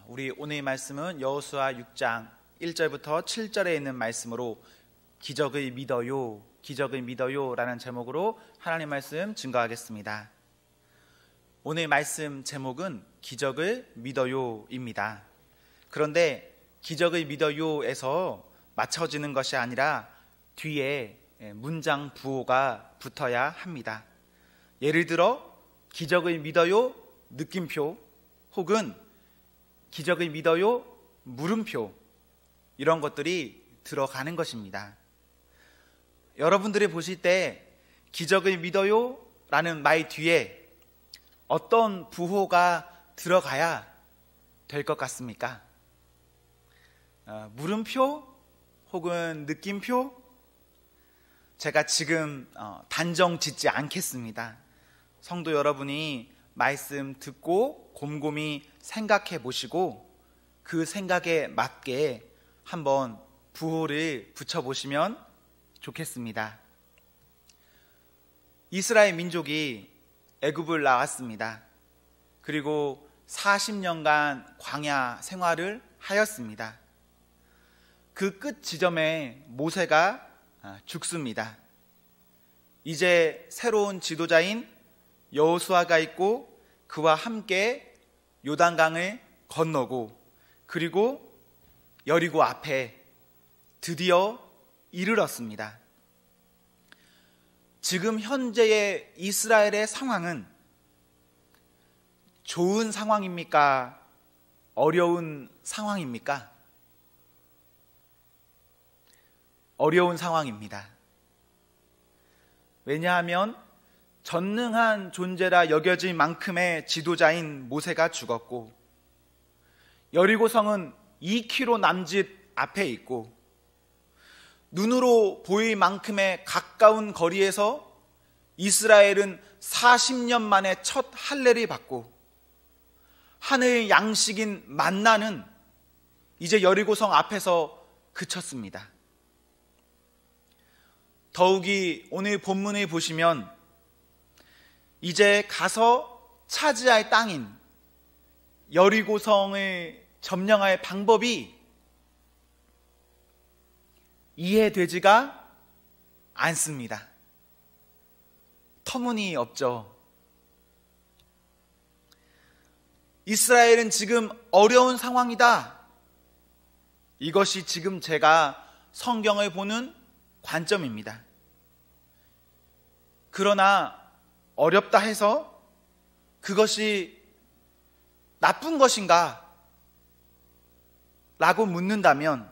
우리 오늘의 말씀은 여호수아 6장 1절부터 7절에 있는 말씀으로 기적을 믿어요, 기적을 믿어요 라는 제목으로 하나님 말씀 증거하겠습니다. 오늘 말씀 제목은 기적을 믿어요 입니다. 그런데 기적을 믿어요에서 맞춰지는 것이 아니라 뒤에 문장 부호가 붙어야 합니다. 예를 들어 기적을 믿어요 느낌표, 혹은 기적을 믿어요 물음표, 이런 것들이 들어가는 것입니다. 여러분들이 보실 때 기적을 믿어요 라는 말 뒤에 어떤 부호가 들어가야 될 것 같습니까? 물음표 혹은 느낌표? 제가 지금 단정 짓지 않겠습니다. 성도 여러분이 말씀 듣고 곰곰이 생각해 보시고 그 생각에 맞게 한번 부호를 붙여보시면 좋겠습니다. 이스라엘 민족이 애굽을 나왔습니다. 그리고 40년간 광야 생활을 하였습니다. 그 끝 지점에 모세가 죽습니다. 이제 새로운 지도자인 여호수아가 있고 그와 함께 요단강을 건너고 그리고 여리고 앞에 드디어 이르렀습니다. 지금 현재의 이스라엘의 상황은 좋은 상황입니까? 어려운 상황입니까? 어려운 상황입니다. 왜냐하면 전능한 존재라 여겨질 만큼의 지도자인 모세가 죽었고, 여리고성은 2km 남짓 앞에 있고, 눈으로 보일 만큼의 가까운 거리에서 이스라엘은 40년 만에 첫 할례를 받고, 하늘 양식인 만나는 이제 여리고성 앞에서 그쳤습니다. 더욱이 오늘 본문을 보시면 이제 가서 차지할 땅인 여리고성을 점령할 방법이 이해되지가 않습니다. 터무니없죠. 이스라엘은 지금 어려운 상황이다. 이것이 지금 제가 성경을 보는 관점입니다. 그러나 어렵다 해서 그것이 나쁜 것인가? 라고 묻는다면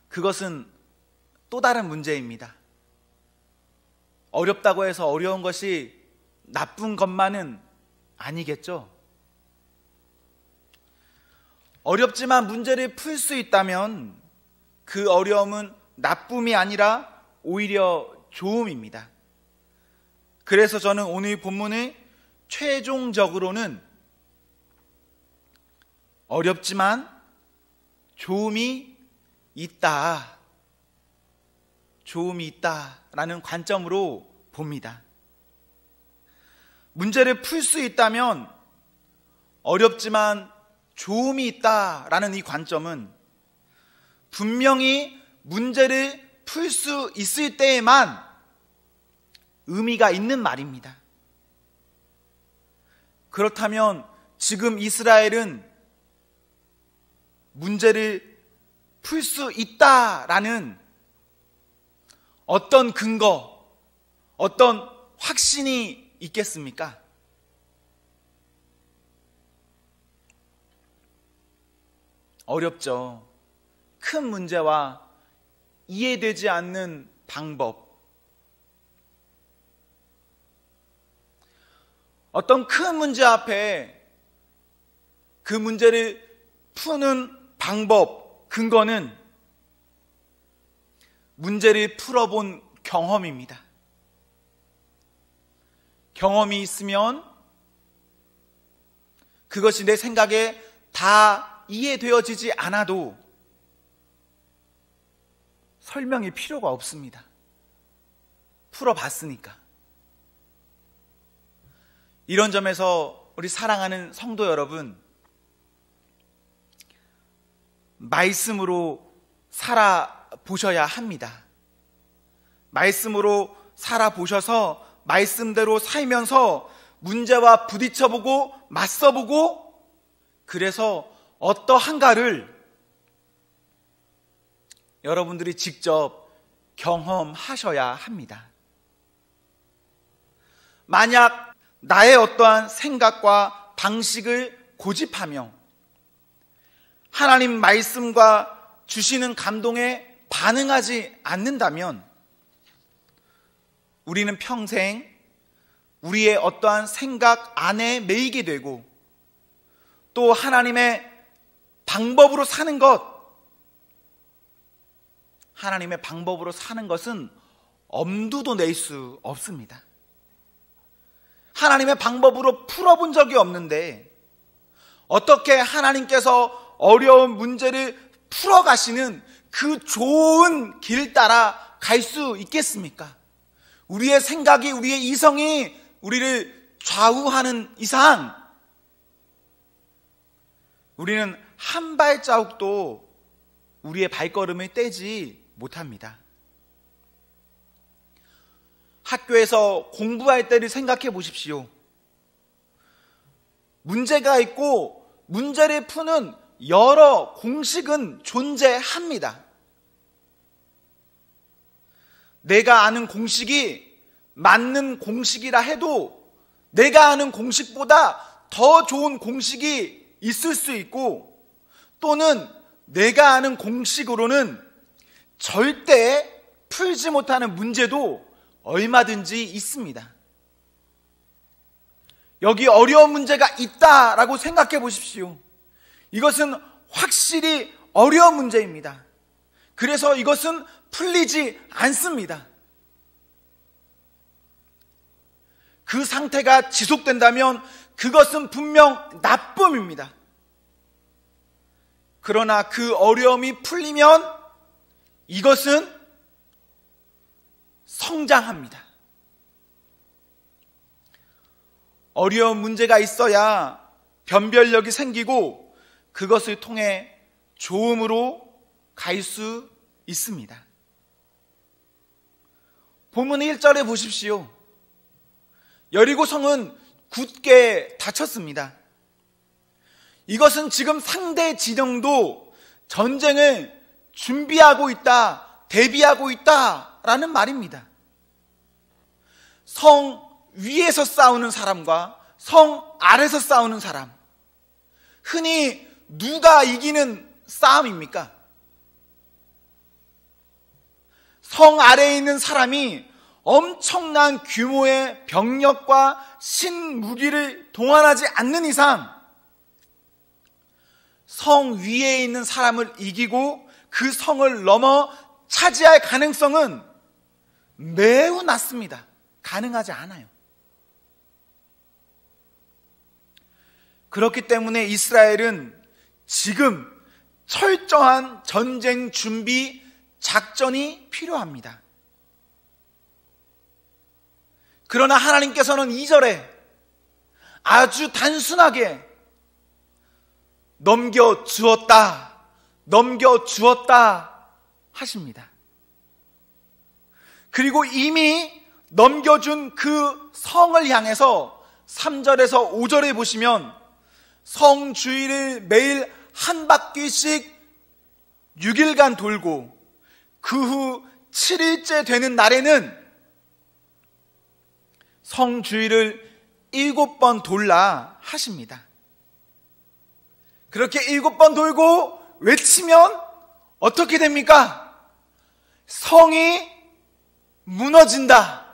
그것은 또 다른 문제입니다. 어렵다고 해서 어려운 것이 나쁜 것만은 아니겠죠? 어렵지만 문제를 풀 수 있다면 그 어려움은 나쁨이 아니라 오히려 좋음입니다. 그래서 저는 오늘 본문을 최종적으로는 어렵지만 좋음이 있다, 좋음이 있다라는 관점으로 봅니다. 문제를 풀 수 있다면 어렵지만 좋음이 있다라는 이 관점은 분명히 문제를 풀 수 있을 때에만 의미가 있는 말입니다. 그렇다면 지금 이스라엘은 문제를 풀 수 있다라는 어떤 근거, 어떤 확신이 있겠습니까? 어렵죠. 큰 문제와 이해되지 않는 방법, 어떤 큰 문제 앞에 그 문제를 푸는 방법, 근거는 문제를 풀어본 경험입니다. 경험이 있으면 그것이 내 생각에 다 이해되어지지 않아도 설명이 필요가 없습니다. 풀어봤으니까. 이런 점에서 우리 사랑하는 성도 여러분, 말씀으로 살아보셔야 합니다. 말씀으로 살아보셔서 말씀대로 살면서 문제와 부딪혀보고 맞서보고, 그래서 어떠한가를 여러분들이 직접 경험하셔야 합니다. 만약 나의 어떠한 생각과 방식을 고집하며 하나님 말씀과 주시는 감동에 반응하지 않는다면 우리는 평생 우리의 어떠한 생각 안에 매이게 되고, 또 하나님의 방법으로 사는 하나님의 방법으로 사는 것은 엄두도 낼 수 없습니다. 하나님의 방법으로 풀어본 적이 없는데 어떻게 하나님께서 어려운 문제를 풀어가시는 그 좋은 길 따라 갈 수 있겠습니까? 우리의 생각이, 우리의 이성이 우리를 좌우하는 이상 우리는 한 발자국도 우리의 발걸음을 떼지 못합니다. 학교에서 공부할 때를 생각해 보십시오. 문제가 있고 문제를 푸는 여러 공식은 존재합니다. 내가 아는 공식이 맞는 공식이라 해도 내가 아는 공식보다 더 좋은 공식이 있을 수 있고, 또는 내가 아는 공식으로는 절대 풀지 못하는 문제도 얼마든지 있습니다. 여기 어려운 문제가 있다라고 생각해 보십시오. 이것은 확실히 어려운 문제입니다. 그래서 이것은 풀리지 않습니다. 그 상태가 지속된다면 그것은 분명 나쁨입니다. 그러나 그 어려움이 풀리면 이것은 성장합니다. 어려운 문제가 있어야 변별력이 생기고 그것을 통해 좋음으로 갈 수 있습니다. 본문 1절에 보십시오. 여리고성은 굳게 닫혔습니다. 이것은 지금 상대 진영도 전쟁을 준비하고 있다, 대비하고 있다라는 말입니다. 성 위에서 싸우는 사람과 성 아래에서 싸우는 사람, 흔히 누가 이기는 싸움입니까? 성 아래에 있는 사람이 엄청난 규모의 병력과 신무기를 동원하지 않는 이상 성 위에 있는 사람을 이기고 그 성을 넘어 차지할 가능성은 매우 낮습니다. 가능하지 않아요. 그렇기 때문에 이스라엘은 지금 철저한 전쟁 준비 작전이 필요합니다. 그러나 하나님께서는 2절에 아주 단순하게 넘겨주었다 하십니다. 그리고 이미 넘겨준 그 성을 향해서 3절에서 5절에 보시면 성 주위를 매일 한 바퀴씩 6일간 돌고 그 후 7일째 되는 날에는 성 주위를 7번 돌라 하십니다. 그렇게 7번 돌고 외치면 어떻게 됩니까? 성이 무너진다.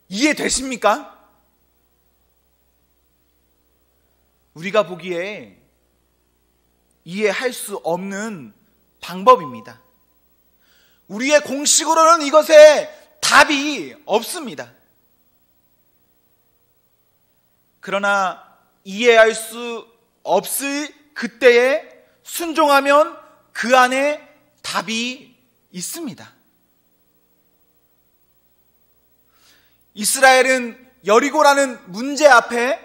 이해되십니까? 우리가 보기에 이해할 수 없는 방법입니다. 우리의 공식으로는 이것에 답이 없습니다. 그러나 이해할 수 없을 그때에 순종하면 그 안에 답이 있습니다. 이스라엘은 여리고라는 문제 앞에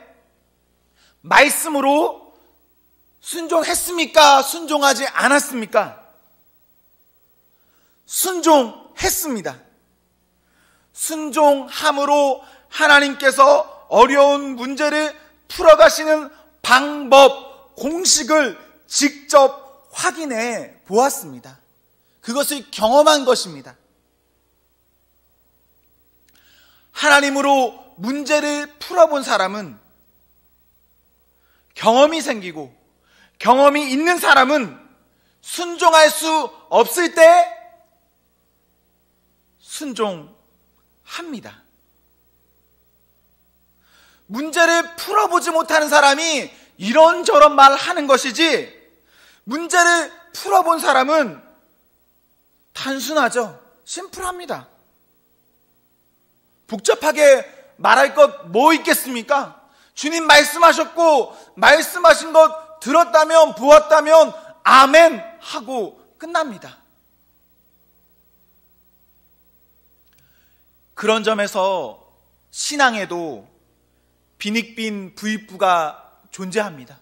말씀으로 순종했습니까? 순종하지 않았습니까? 순종했습니다. 순종함으로 하나님께서 어려운 문제를 풀어가시는 방법, 공식을 직접 확인해 보았습니다. 그것을 경험한 것입니다. 하나님으로 문제를 풀어본 사람은, 경험이 생기고 경험이 있는 사람은 순종할 수 없을 때 순종합니다. 문제를 풀어보지 못하는 사람이 이런저런 말 하는 것이지, 문제를 풀어본 사람은 단순하죠. 심플합니다. 복잡하게 말할 것 뭐 있겠습니까? 주님 말씀하셨고 말씀하신 것 들었다면 보았다면 아멘 하고 끝납니다. 그런 점에서 신앙에도 빈익빈 부익부가 존재합니다.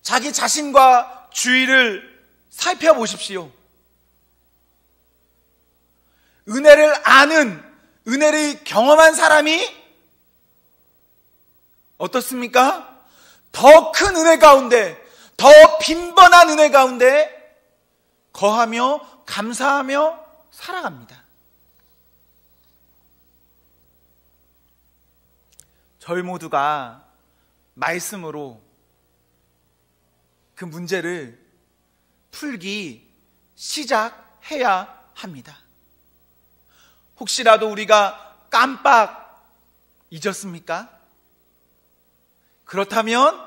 자기 자신과 주위를 살펴보십시오. 은혜를 아는, 은혜를 경험한 사람이 어떻습니까? 더 큰 은혜 가운데, 더 빈번한 은혜 가운데 거하며 감사하며 살아갑니다. 저희 모두가 말씀으로 그 문제를 풀기 시작해야 합니다. 혹시라도 우리가 깜빡 잊었습니까? 그렇다면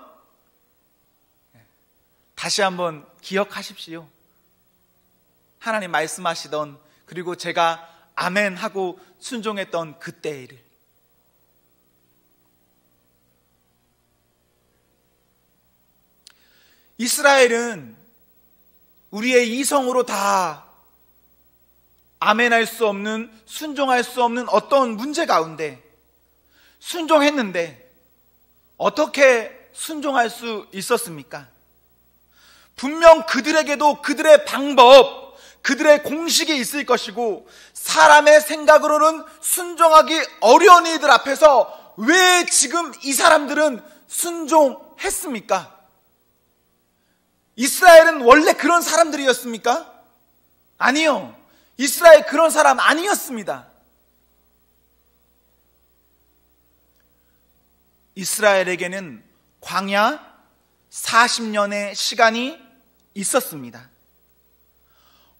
다시 한번 기억하십시오. 하나님 말씀하시던, 그리고 제가 아멘 하고 순종했던 그때를. 이스라엘은 우리의 이성으로 다 아멘할 수 없는, 순종할 수 없는 어떤 문제 가운데 순종했는데 어떻게 순종할 수 있었습니까? 분명 그들에게도 그들의 방법, 그들의 공식이 있을 것이고, 사람의 생각으로는 순종하기 어려운 이들 앞에서 왜 지금 이 사람들은 순종했습니까? 이스라엘은 원래 그런 사람들이었습니까? 아니요. 이스라엘 그런 사람 아니었습니다. 이스라엘에게는 광야 40년의 시간이 있었습니다.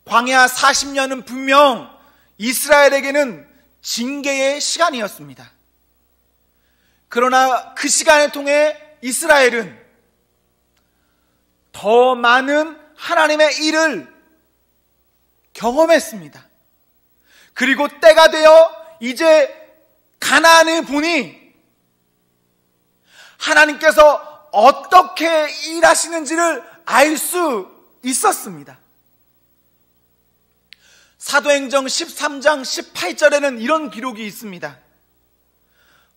광야 40년은 분명 이스라엘에게는 징계의 시간이었습니다. 그러나 그 시간을 통해 이스라엘은 더 많은 하나님의 일을 경험했습니다. 그리고 때가 되어 이제 가나안을 보니 하나님께서 어떻게 일하시는지를 알 수 있었습니다. 사도행정 13장 18절에는 이런 기록이 있습니다.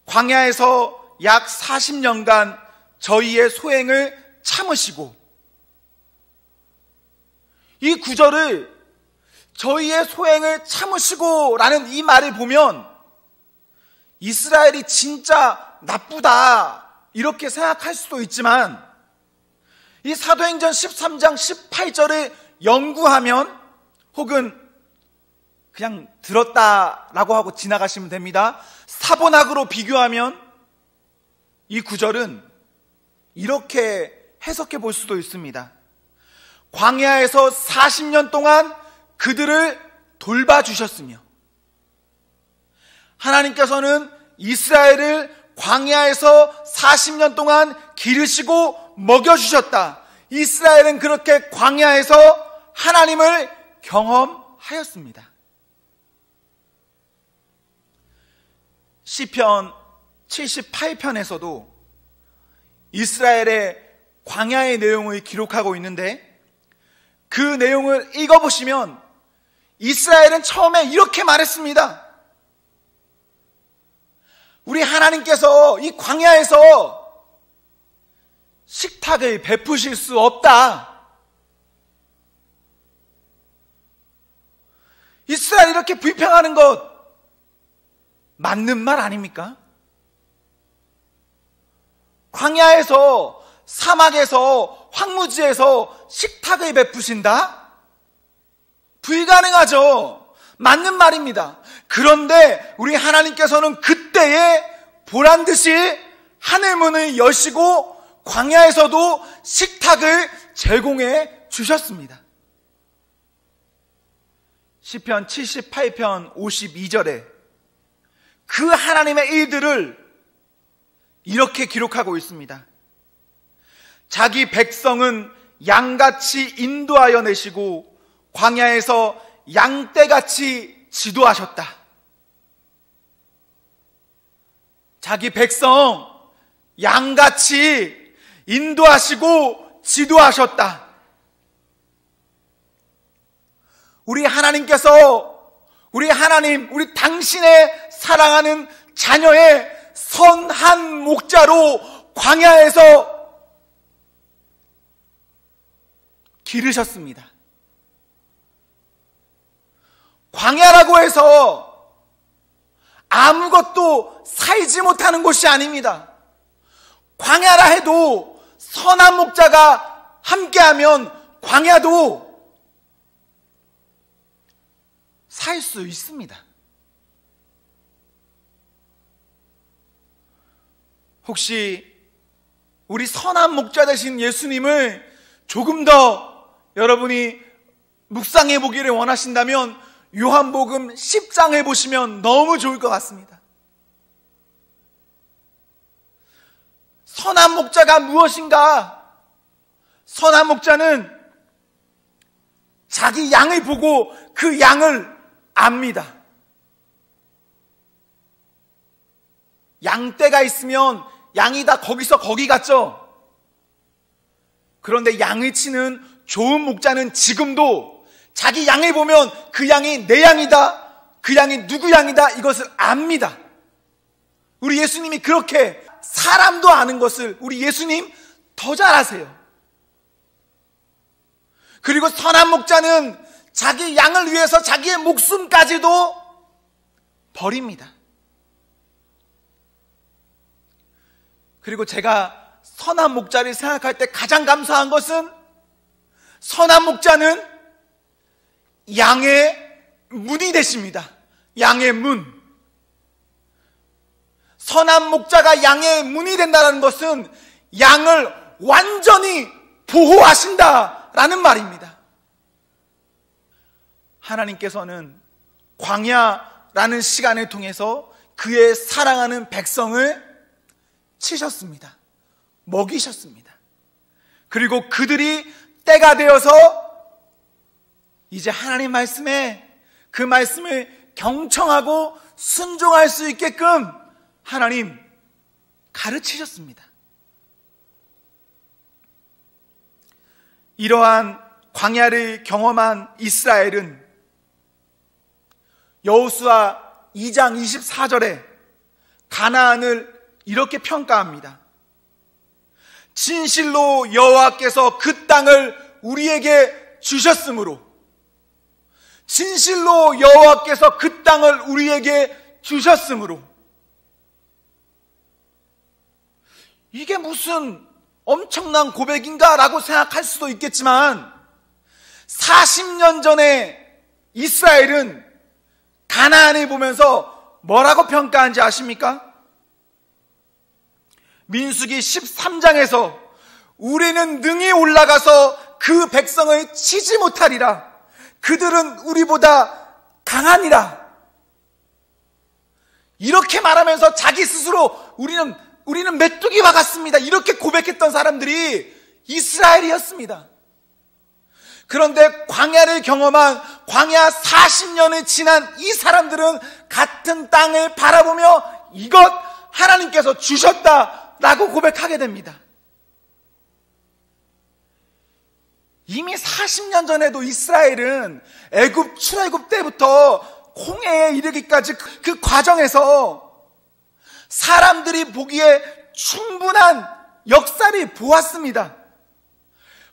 광야에서 약 40년간 저희의 소행을 참으시고, 이 구절을 저희의 소행을 참으시고 라는 이 말을 보면 이스라엘이 진짜 나쁘다 이렇게 생각할 수도 있지만, 이 사도행전 13장 18절을 연구하면, 혹은 그냥 들었다라고 하고 지나가시면 됩니다. 사본학으로 비교하면 이 구절은 이렇게 해석해 볼 수도 있습니다. 광야에서 40년 동안 그들을 돌봐주셨으며, 하나님께서는 이스라엘을 광야에서 40년 동안 기르시고 먹여주셨다. 이스라엘은 그렇게 광야에서 하나님을 경험하였습니다. 시편 78편에서도 이스라엘의 광야의 내용을 기록하고 있는데, 그 내용을 읽어보시면 이스라엘은 처음에 이렇게 말했습니다. 우리 하나님께서 이 광야에서 식탁을 베푸실 수 없다. 이스라엘이 이렇게 불평하는 것 맞는 말 아닙니까? 광야에서, 사막에서, 황무지에서 식탁을 베푸신다? 불가능하죠. 맞는 말입니다. 그런데 우리 하나님께서는 그때에 보란듯이 하늘문을 여시고 광야에서도 식탁을 제공해 주셨습니다. 시편 78편 52절에 그 하나님의 일들을 이렇게 기록하고 있습니다. 자기 백성은 양같이 인도하여 내시고 광야에서 양떼같이 지도하셨다. 자기 백성 양같이 인도하시고 지도하셨다. 우리 하나님께서, 우리 하나님, 우리 당신의 사랑하는 자녀의 선한 목자로 광야에서 기르셨습니다. 광야라고 해서 아무것도 살지 못하는 곳이 아닙니다. 광야라 해도 선한 목자가 함께하면 광야도 살 수 있습니다. 혹시 우리 선한 목자 되신 예수님을 조금 더 여러분이 묵상해 보기를 원하신다면 요한복음 10장을 보시면 너무 좋을 것 같습니다. 선한 목자가 무엇인가? 선한 목자는 자기 양을 보고 그 양을 압니다. 양떼가 있으면 양이 다 거기서 거기 갔죠. 그런데 양을 치는 좋은 목자는 지금도 자기 양을 보면 그 양이 내 양이다, 그 양이 누구 양이다, 이것을 압니다. 우리 예수님이 그렇게 사람도 아는 것을 우리 예수님 더 잘 아세요. 그리고 선한 목자는 자기 양을 위해서 자기의 목숨까지도 버립니다. 그리고 제가 선한 목자를 생각할 때 가장 감사한 것은 선한 목자는 양의 문이 되십니다. 양의 문. 선한 목자가 양의 문이 된다는 것은 양을 완전히 보호하신다라는 말입니다. 하나님께서는 광야라는 시간을 통해서 그의 사랑하는 백성을 치셨습니다. 먹이셨습니다. 그리고 그들이 때가 되어서 이제 하나님 말씀에 그 말씀을 경청하고 순종할 수 있게끔 하나님 가르치셨습니다. 이러한 광야를 경험한 이스라엘은 여호수아 2장 24절에 가나안을 이렇게 평가합니다. 진실로 여호와께서 그 땅을 우리에게 주셨으므로, 진실로 여호와께서 그 땅을 우리에게 주셨으므로. 이게 무슨 엄청난 고백인가 라고 생각할 수도 있겠지만 40년 전에 이스라엘은 가나안을 보면서 뭐라고 평가한지 아십니까? 민수기 13장에서 우리는 능히 올라가서 그 백성을 치지 못하리라. 그들은 우리보다 강하니라. 이렇게 말하면서 자기 스스로 우리는 메뚜기와 같습니다. 이렇게 고백했던 사람들이 이스라엘이었습니다. 그런데 광야를 경험한 광야 40년을 지난 이 사람들은 같은 땅을 바라보며 이것 하나님께서 주셨다라고 고백하게 됩니다. 이미 40년 전에도 이스라엘은 출애굽 때부터 홍해에 이르기까지 그 과정에서 사람들이 보기에 충분한 역사를 보았습니다.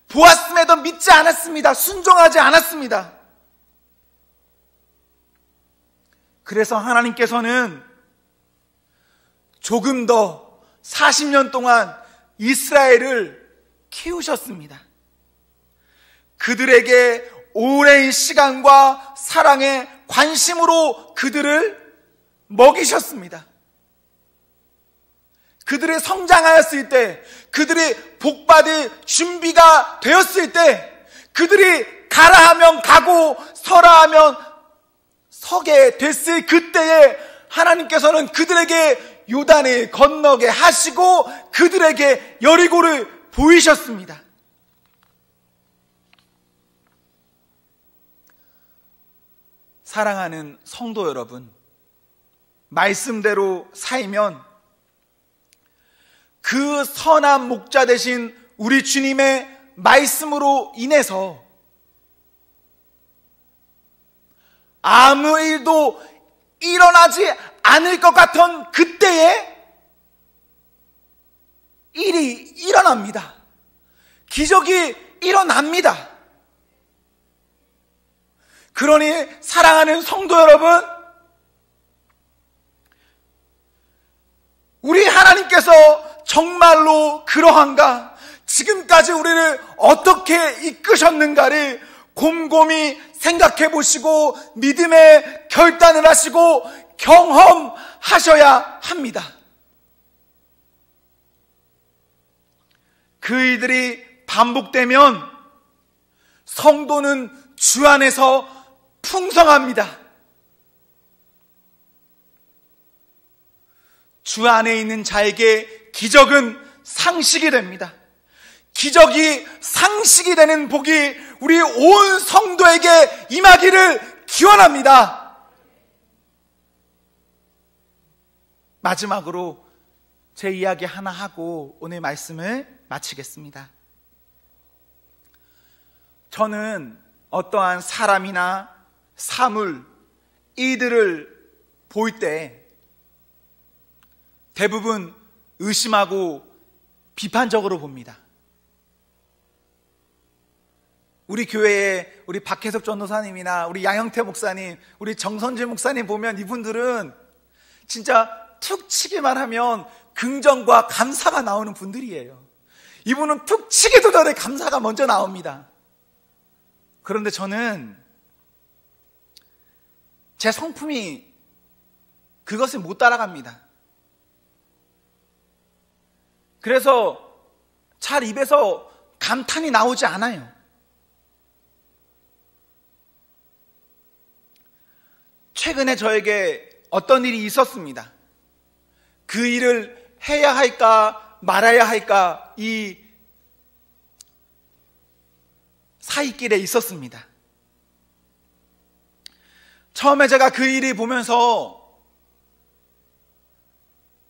보았음에도 믿지 않았습니다. 순종하지 않았습니다. 그래서 하나님께서는 조금 더 40년 동안 이스라엘을 키우셨습니다. 그들에게 오랜 시간과 사랑의 관심으로 그들을 먹이셨습니다. 그들이 성장하였을 때, 그들이 복받을 준비가 되었을 때, 그들이 가라 하면 가고 서라 하면 서게 됐을 그때에 하나님께서는 그들에게 요단을 건너게 하시고 그들에게 여리고를 보이셨습니다. 사랑하는 성도 여러분, 말씀대로 살면 그 선한 목자 되신 우리 주님의 말씀으로 인해서 아무 일도 일어나지 않을 것 같은 그때에 일이 일어납니다. 기적이 일어납니다. 그러니 사랑하는 성도 여러분, 우리 하나님께서 정말로 그러한가? 지금까지 우리를 어떻게 이끄셨는가를 곰곰이 생각해 보시고 믿음의 결단을 하시고 경험하셔야 합니다. 그 일들이 반복되면 성도는 주 안에서 풍성합니다. 주 안에 있는 자에게 기적은 상식이 됩니다. 기적이 상식이 되는 복이 우리 온 성도에게 임하기를 기원합니다. 마지막으로 제 이야기 하나 하고 오늘 말씀을 마치겠습니다. 저는 어떠한 사람이나 사물, 이들을 볼 때 대부분 의심하고 비판적으로 봅니다. 우리 교회에 우리 박혜석 전도사님이나 우리 양영태 목사님, 우리 정선재 목사님 보면 이분들은 진짜 툭 치기만 하면 긍정과 감사가 나오는 분들이에요. 이분은 툭 치기도 전에 감사가 먼저 나옵니다. 그런데 저는 제 성품이 그것을 못 따라갑니다. 그래서 잘 입에서 감탄이 나오지 않아요. 최근에 저에게 어떤 일이 있었습니다. 그 일을 해야 할까 말아야 할까 이 사이길에 있었습니다. 처음에 제가 그 일이 보면서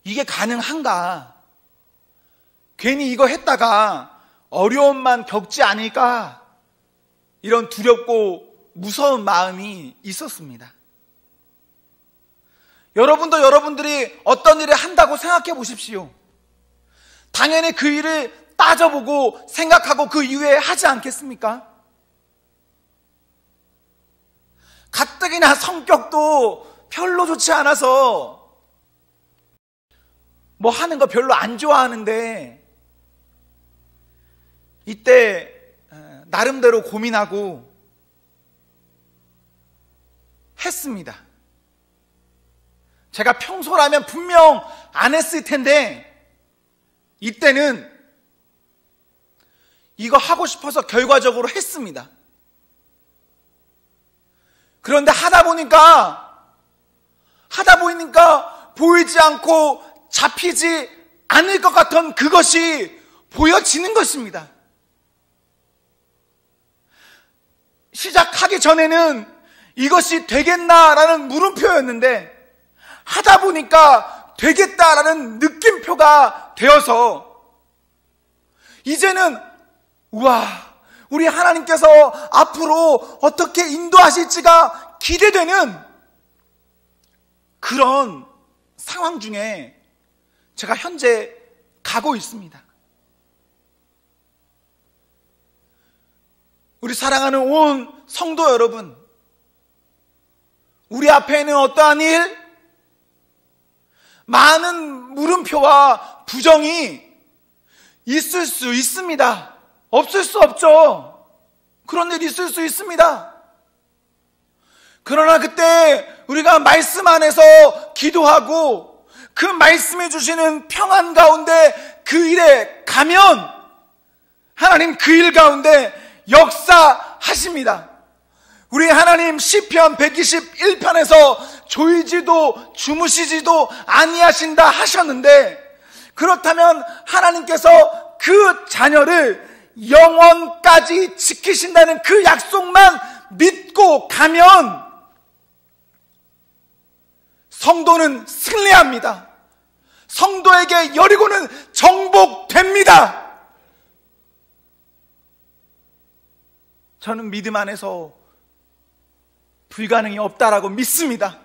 이게 가능한가? 괜히 이거 했다가 어려움만 겪지 않을까? 이런 두렵고 무서운 마음이 있었습니다. 여러분도 여러분들이 어떤 일을 한다고 생각해 보십시오. 당연히 그 일을 따져보고 생각하고 그 이후에 하지 않겠습니까? 가뜩이나 성격도 별로 좋지 않아서 뭐 하는 거 별로 안 좋아하는데 이때 나름대로 고민하고 했습니다. 제가 평소라면 분명 안 했을 텐데 이때는 이거 하고 싶어서 결과적으로 했습니다. 그런데 하다 보니까 보이지 않고 잡히지 않을 것 같은 그것이 보여지는 것입니다. 시작하기 전에는 이것이 되겠나라는 물음표였는데 하다 보니까 되겠다라는 느낌표가 되어서 이제는 우와, 우리 하나님께서 앞으로 어떻게 인도하실지가 기대되는 그런 상황 중에 제가 현재 가고 있습니다. 우리 사랑하는 온 성도 여러분, 우리 앞에는 어떠한 일, 많은 물음표와 부정이 있을 수 있습니다. 없을 수 없죠. 그런 일 있을 수 있습니다. 그러나 그때 우리가 말씀 안에서 기도하고 그 말씀해 주시는 평안 가운데 그 일에 가면 하나님 그 일 가운데 역사하십니다. 우리 하나님 시편 121편에서 졸지도 주무시지도 아니하신다 하셨는데, 그렇다면 하나님께서 그 자녀를 영원까지 지키신다는 그 약속만 믿고 가면 성도는 승리합니다. 성도에게 여리고는 정복됩니다. 저는 믿음 안에서 불가능이 없다라고 믿습니다.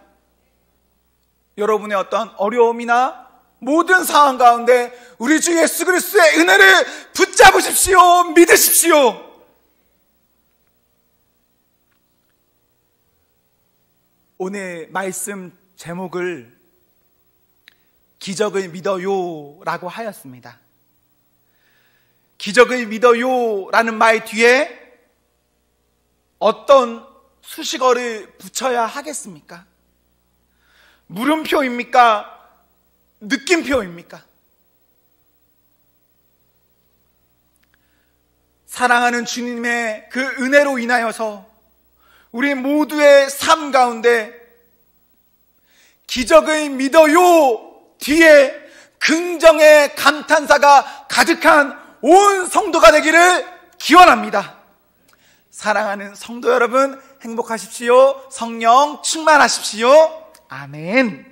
여러분의 어떤 어려움이나 모든 상황 가운데 우리 주 예수 그리스도의 은혜를 붙잡으십시오. 믿으십시오. 오늘 말씀 제목을 기적을 믿어요 라고 하였습니다. 기적을 믿어요 라는 말 뒤에 어떤 수식어를 붙여야 하겠습니까? 물음표입니까? 느낌표입니까? 사랑하는 주님의 그 은혜로 인하여서 우리 모두의 삶 가운데 기적을 믿어요 뒤에 긍정의 감탄사가 가득한 온 성도가 되기를 기원합니다. 사랑하는 성도 여러분, 행복하십시오. 성령 충만하십시오. 아멘.